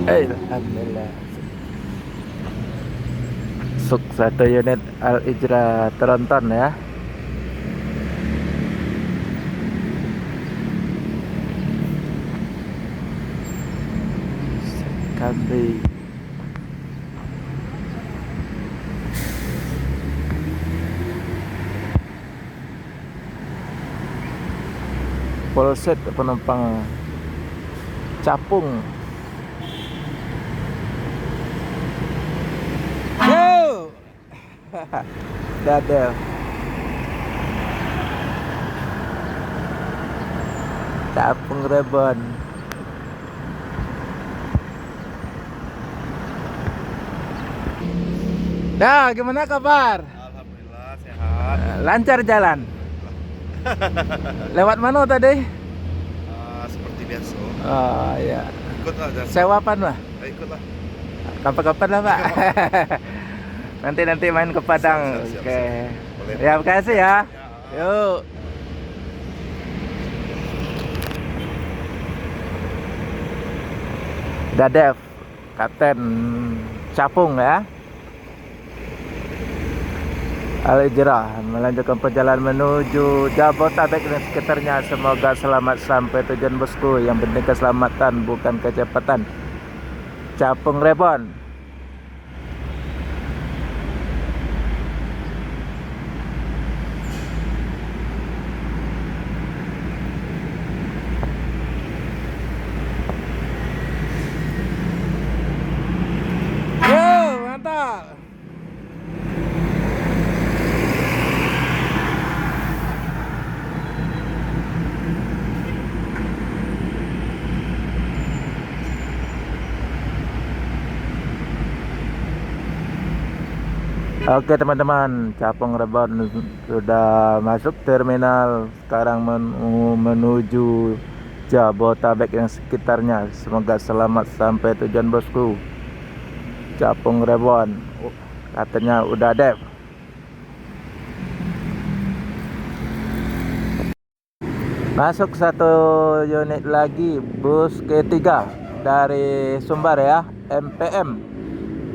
Alhamdulillah. Satu unit Al Ijra teronton ya. Kambi. Polsek penumpang capung. Yo. Dadah. Capung Rebon. Nah, gimana kabar? Alhamdulillah sehat. Lancar jalan. Lewat mana tadi? Seperti biasa. Oh ya. Ikutlah dan Sewa apa lah? ikutlah. Kapan-kapan lah Pak. Nanti main ke Padang. Siap. Oke. Boleh. Ya, makasih ya. Yuk. Dadev, Kapten Capung ya. Al Ijra melanjutkan perjalanan menuju Jabotabek dan sekitarnya. Semoga selamat sampai tujuan bosku. Yang penting keselamatan bukan kecepatan. Capung Rebon. Yo, mantap. Oke teman-teman, Capung Rebon sudah masuk terminal. Sekarang menuju Jabotabek yang sekitarnya. Semoga selamat sampai tujuan bosku. Capung Rebon. Katanya udah dep. Masuk satu unit lagi, bus ketiga dari Sumbar ya, MPM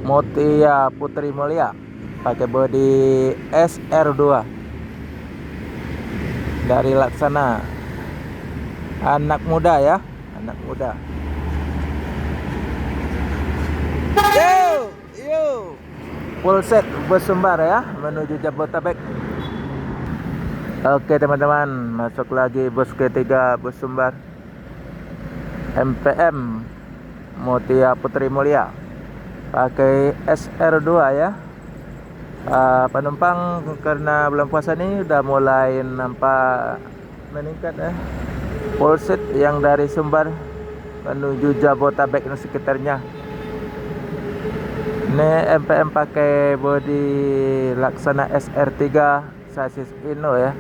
Mutia Putri Mulia, pakai bodi SR2 dari Laksana. Anak muda ya, anak muda. Yo, full set bus Sumbar ya, menuju Jabotabek. Oke teman-teman, masuk lagi bus ketiga, bus Sumbar MPM Mutia Putri Mulia, pakai SR2 ya. Penumpang karena bulan puasa ini udah mulai nampak meningkat ya. Full set yang dari Sumbar menuju Jabotabek dan sekitarnya. Ini MPM pakai bodi Laksana SR3 sasis Inno ya.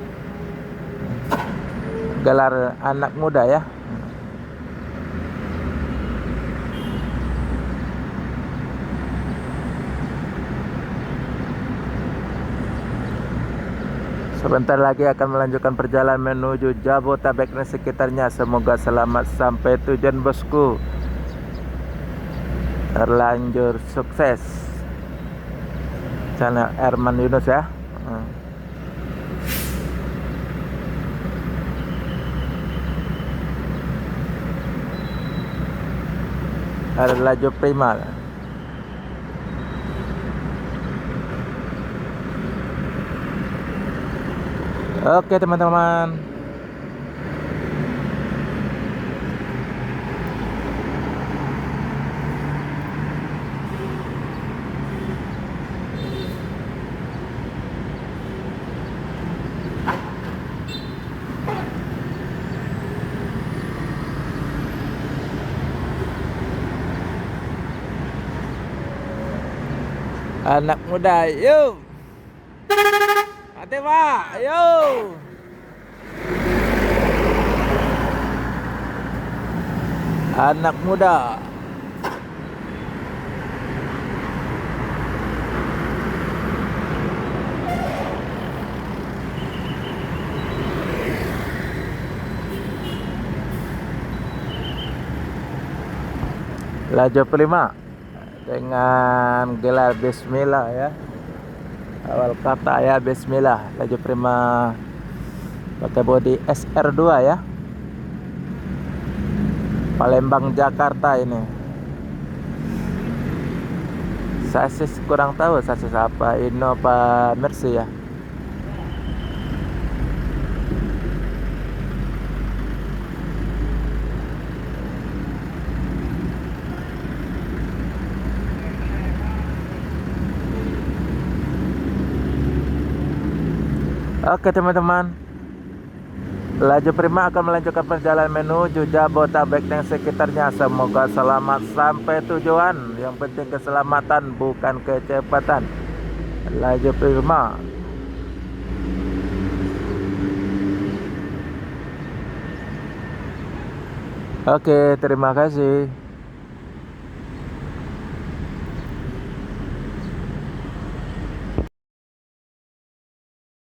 Gelar anak muda ya. Sebentar lagi akan melanjutkan perjalanan menuju Jabotabek dan sekitarnya. Semoga selamat sampai tujuan bosku. Terlanjur sukses. Channel Herman Yunus ya. Ada laju prima. Oke teman-teman, anak muda, yuk. Hati Pak, yuk. Anak muda. Laju Prima dengan gelar Bismillah ya. Awal kata ya Bismillah. Laju Prima pakai bodi SR2 ya. Palembang Jakarta ini. Sasis kurang tahu sasis apa, Inno apa Mercy ya. Oke teman-teman, Laju Prima akan melanjutkan perjalanan menuju Jabodetabek dan sekitarnya. Semoga selamat sampai tujuan. Yang penting keselamatan, bukan kecepatan. Laju Prima. Oke, terima kasih.